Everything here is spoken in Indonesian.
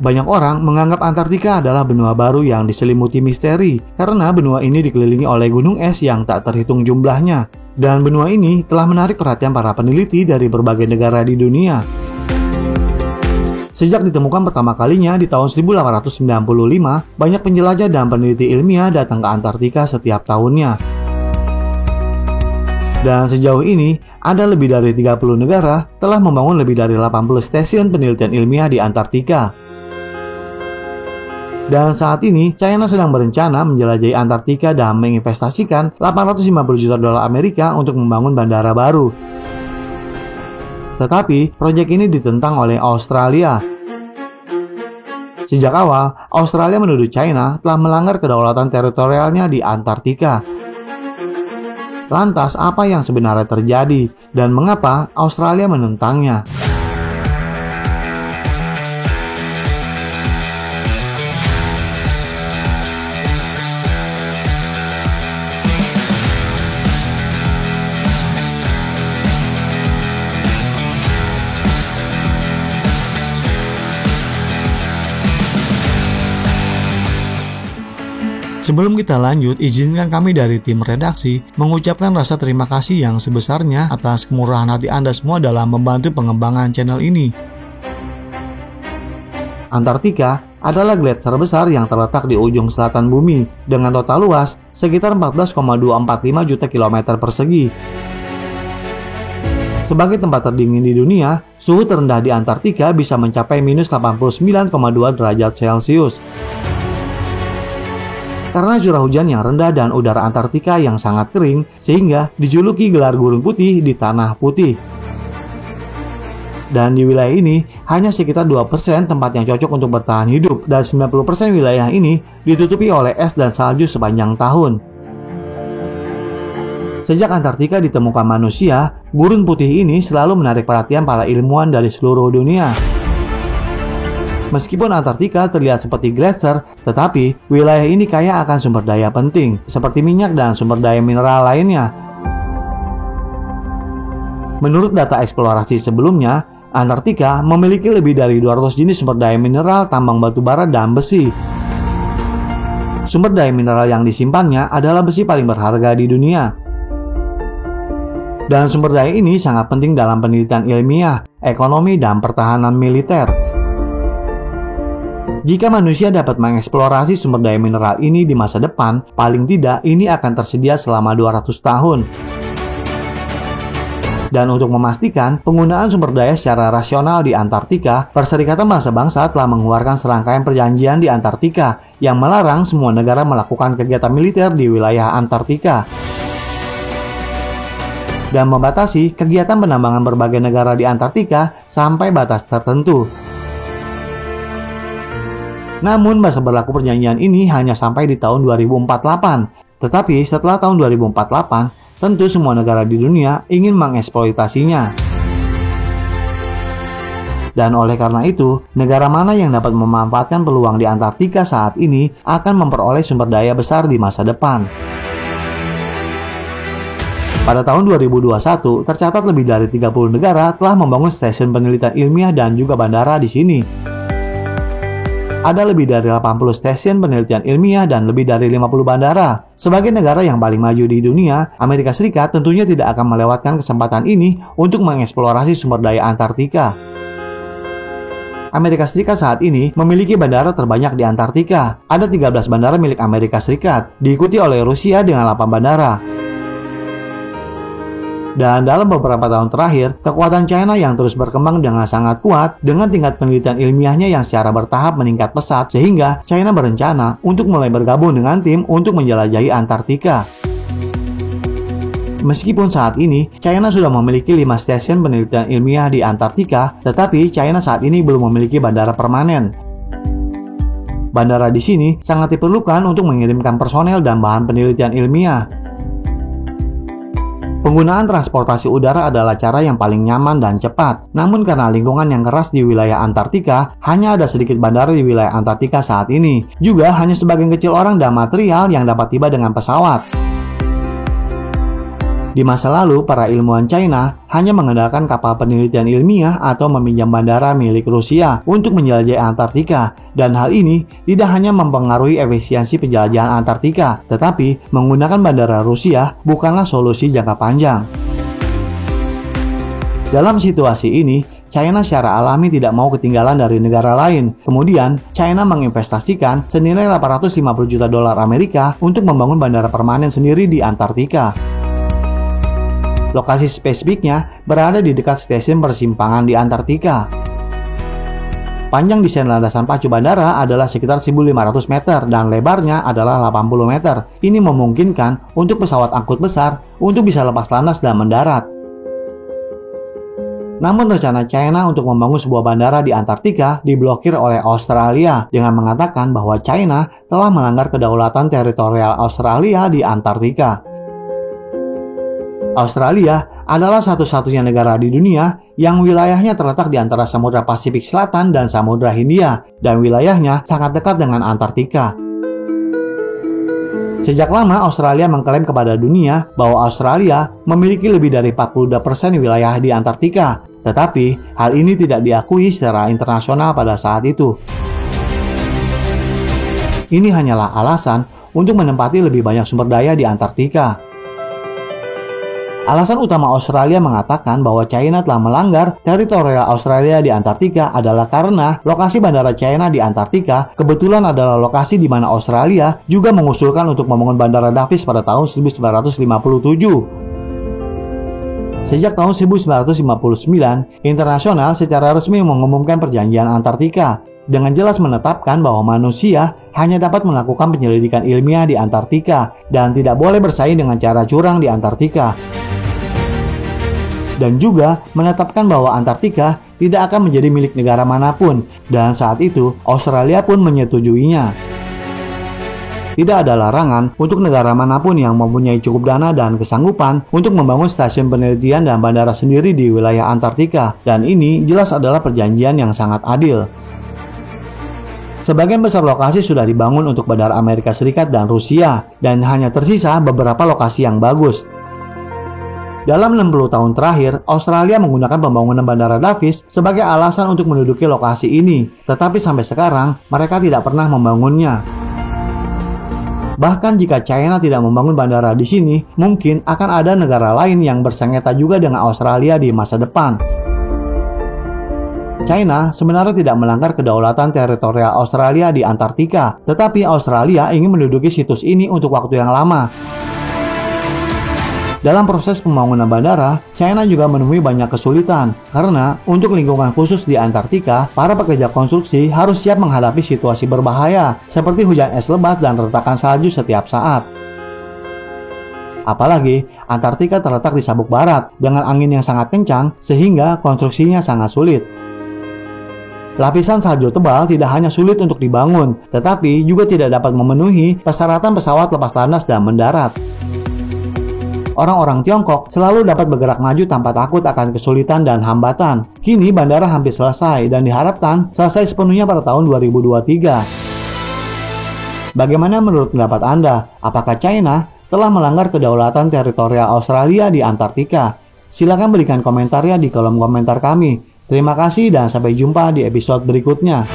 Banyak orang menganggap Antartika adalah benua baru yang diselimuti misteri karena benua ini dikelilingi oleh gunung es yang tak terhitung jumlahnya. Dan benua ini telah menarik perhatian para peneliti dari berbagai negara di dunia. Sejak ditemukan pertama kalinya di tahun 1895, banyak penjelajah dan peneliti ilmiah datang ke Antartika setiap tahunnya. Dan sejauh ini, ada lebih dari 30 negara telah membangun lebih dari 80 stasiun penelitian ilmiah di Antartika. Dan saat ini, China sedang berencana menjelajahi Antartika dan menginvestasikan 850 juta dolar Amerika untuk membangun bandara baru. Tetapi, proyek ini ditentang oleh Australia. Sejak awal, Australia menuduh China telah melanggar kedaulatan teritorialnya di Antartika. Lantas, apa yang sebenarnya terjadi dan mengapa Australia menentangnya? Sebelum kita lanjut, izinkan kami dari tim redaksi mengucapkan rasa terima kasih yang sebesarnya atas kemurahan hati Anda semua dalam membantu pengembangan channel ini. Antartika adalah gletser besar yang terletak di ujung selatan bumi dengan total luas sekitar 14,245 juta kilometer persegi. Sebagai tempat terdingin di dunia, suhu terendah di Antartika bisa mencapai minus 89,2 derajat Celcius. Karena curah hujan yang rendah dan udara Antartika yang sangat kering, sehingga dijuluki gelar gurun putih di tanah putih. Dan di wilayah ini, hanya sekitar 2% tempat yang cocok untuk bertahan hidup, dan 90% wilayah ini ditutupi oleh es dan salju sepanjang tahun. Sejak Antartika ditemukan manusia, gurun putih ini selalu menarik perhatian para ilmuwan dari seluruh dunia. Meskipun Antartika terlihat seperti gletser, tetapi wilayah ini kaya akan sumber daya penting, seperti minyak dan sumber daya mineral lainnya. Menurut data eksplorasi sebelumnya, Antartika memiliki lebih dari 200 jenis sumber daya mineral, tambang batu bara, dan besi. Sumber daya mineral yang disimpannya adalah besi paling berharga di dunia. Dan sumber daya ini sangat penting dalam penelitian ilmiah, ekonomi, dan pertahanan militer. Jika manusia dapat mengeksplorasi sumber daya mineral ini di masa depan, paling tidak ini akan tersedia selama 200 tahun. Dan untuk memastikan penggunaan sumber daya secara rasional di Antartika, Perserikatan Bangsa-Bangsa telah mengeluarkan serangkaian perjanjian di Antartika yang melarang semua negara melakukan kegiatan militer di wilayah Antartika dan membatasi kegiatan penambangan berbagai negara di Antartika sampai batas tertentu. Namun masa berlaku perjanjian ini hanya sampai di tahun 2048. Tetapi setelah tahun 2048, tentu semua negara di dunia ingin mengeksploitasinya. Dan oleh karena itu, negara mana yang dapat memanfaatkan peluang di Antartika saat ini akan memperoleh sumber daya besar di masa depan. Pada tahun 2021, tercatat lebih dari 30 negara telah membangun stasiun penelitian ilmiah dan juga bandara di sini. Ada lebih dari 80 stasiun penelitian ilmiah dan lebih dari 50 bandara. Sebagai negara yang paling maju di dunia, Amerika Serikat tentunya tidak akan melewatkan kesempatan ini untuk mengeksplorasi sumber daya Antartika. Amerika Serikat saat ini memiliki bandara terbanyak di Antartika. Ada 13 bandara milik Amerika Serikat, diikuti oleh Rusia dengan 8 bandara. Dan dalam beberapa tahun terakhir, kekuatan China yang terus berkembang dengan sangat kuat dengan tingkat penelitian ilmiahnya yang secara bertahap meningkat pesat, sehingga China berencana untuk mulai bergabung dengan tim untuk menjelajahi Antartika. Meskipun saat ini China sudah memiliki 5 stasiun penelitian ilmiah di Antartika, tetapi China saat ini belum memiliki bandara permanen. Bandara di sini sangat diperlukan untuk mengirimkan personel dan bahan penelitian ilmiah. Penggunaan transportasi udara adalah cara yang paling nyaman dan cepat. Namun karena lingkungan yang keras di wilayah Antartika, hanya ada sedikit bandara di wilayah Antartika saat ini. Juga hanya sebagian kecil orang dan material yang dapat tiba dengan pesawat. Di masa lalu, para ilmuwan China hanya mengandalkan kapal penelitian ilmiah atau meminjam bandara milik Rusia untuk menjelajahi Antartika, dan hal ini tidak hanya mempengaruhi efisiensi penjelajahan Antartika, tetapi menggunakan bandara Rusia bukanlah solusi jangka panjang. Dalam situasi ini, China secara alami tidak mau ketinggalan dari negara lain. Kemudian, China menginvestasikan senilai 850 juta dolar Amerika untuk membangun bandara permanen sendiri di Antartika. Lokasi spesifiknya berada di dekat stasiun persimpangan di Antartika. Panjang desain landasan pacu bandara adalah sekitar 1.500 meter dan lebarnya adalah 80 meter. Ini memungkinkan untuk pesawat angkut besar untuk bisa lepas landas dan mendarat. Namun rencana China untuk membangun sebuah bandara di Antartika diblokir oleh Australia dengan mengatakan bahwa China telah melanggar kedaulatan teritorial Australia di Antartika. Australia adalah satu-satunya negara di dunia yang wilayahnya terletak di antara Samudra Pasifik Selatan dan Samudra Hindia, dan wilayahnya sangat dekat dengan Antartika. Sejak lama Australia mengklaim kepada dunia bahwa Australia memiliki lebih dari 40% wilayah di Antartika, tetapi hal ini tidak diakui secara internasional pada saat itu. Ini hanyalah alasan untuk menempati lebih banyak sumber daya di Antartika. Alasan utama Australia mengatakan bahwa China telah melanggar teritorial Australia di Antartika adalah karena lokasi bandara China di Antartika kebetulan adalah lokasi di mana Australia juga mengusulkan untuk membangun bandara Davis pada tahun 1957. Sejak tahun 1959, internasional secara resmi mengumumkan perjanjian Antartika dengan jelas menetapkan bahwa manusia hanya dapat melakukan penyelidikan ilmiah di Antartika dan tidak boleh bersaing dengan cara curang di Antartika. Dan juga menetapkan bahwa Antartika tidak akan menjadi milik negara manapun, dan saat itu Australia pun menyetujuinya. Tidak ada larangan untuk negara manapun yang mempunyai cukup dana dan kesanggupan untuk membangun stasiun penelitian dan bandara sendiri di wilayah Antartika, dan ini jelas adalah perjanjian yang sangat adil. Sebagian besar lokasi sudah dibangun untuk bandara Amerika Serikat dan Rusia, dan hanya tersisa beberapa lokasi yang bagus. Dalam 60 tahun terakhir, Australia menggunakan pembangunan bandara Davis sebagai alasan untuk menduduki lokasi ini, tetapi sampai sekarang mereka tidak pernah membangunnya. Bahkan jika China tidak membangun bandara di sini, mungkin akan ada negara lain yang bersengketa juga dengan Australia di masa depan. China sebenarnya tidak melanggar kedaulatan teritorial Australia di Antartika, tetapi Australia ingin menduduki situs ini untuk waktu yang lama. Dalam proses pembangunan bandara, China juga menemui banyak kesulitan, karena untuk lingkungan khusus di Antartika, para pekerja konstruksi harus siap menghadapi situasi berbahaya, seperti hujan es lebat dan retakan salju setiap saat. Apalagi, Antartika terletak di sabuk barat, dengan angin yang sangat kencang, sehingga konstruksinya sangat sulit. Lapisan salju tebal tidak hanya sulit untuk dibangun, tetapi juga tidak dapat memenuhi persyaratan pesawat lepas landas dan mendarat. Orang-orang Tiongkok selalu dapat bergerak maju tanpa takut akan kesulitan dan hambatan. Kini bandara hampir selesai dan diharapkan selesai sepenuhnya pada tahun 2023. Bagaimana menurut pendapat Anda? Apakah China telah melanggar kedaulatan teritorial Australia di Antartika? Silakan berikan komentarnya di kolom komentar kami. Terima kasih dan sampai jumpa di episode berikutnya.